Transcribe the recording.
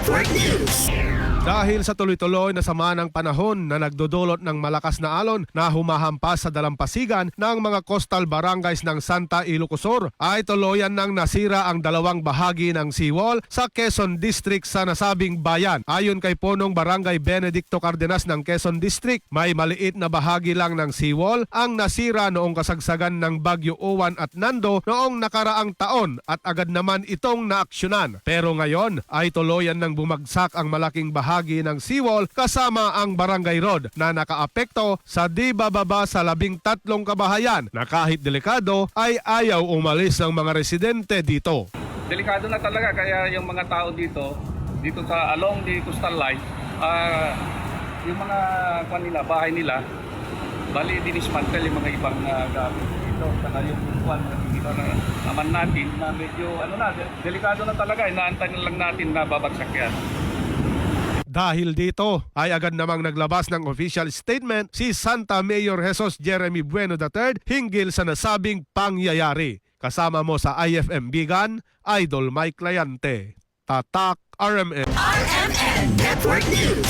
Network News. Dahil sa tuloy-tuloy na sama ng panahon na nagdudulot ng malakas na alon na humahampas sa dalampasigan ng mga coastal barangays ng Santa Ilocos Sur, ay tuluyan nang nasira ang dalawang bahagi ng seawall sa Quezon District sa nasabing bayan. Ayon kay punong Barangay Benedicto Cardenas ng Quezon District, may maliit na bahagi lang ng seawall ang nasira noong kasagsagan ng Bagyo Uwan at Nando noong nakaraang taon at agad naman itong naaksyonan. Pero ngayon ay tuluyan nang bumagsak ang malaking bahagi ng seawall kasama ang Barangay Road na nakaapekto sa di bababa sa 13 kabahayan na kahit delikado ay ayaw umalis ng mga residente dito. Delikado na talaga kaya yung mga tao dito sa along the coastal line, yung mga bahay nila, bali dinismantle yung mga ibang gamit dito. Saka yung naman natin na medyo delikado na talaga, inaantay na lang natin na babagsak yan. Dahil dito ay agad namang naglabas ng official statement si Santa Mayor Jesus Jeremy Bueno III hinggil sa nasabing pangyayari. Kasama mo sa IFM Bigan, Idol Mike Layante. Tatak RMN. RMN Network News.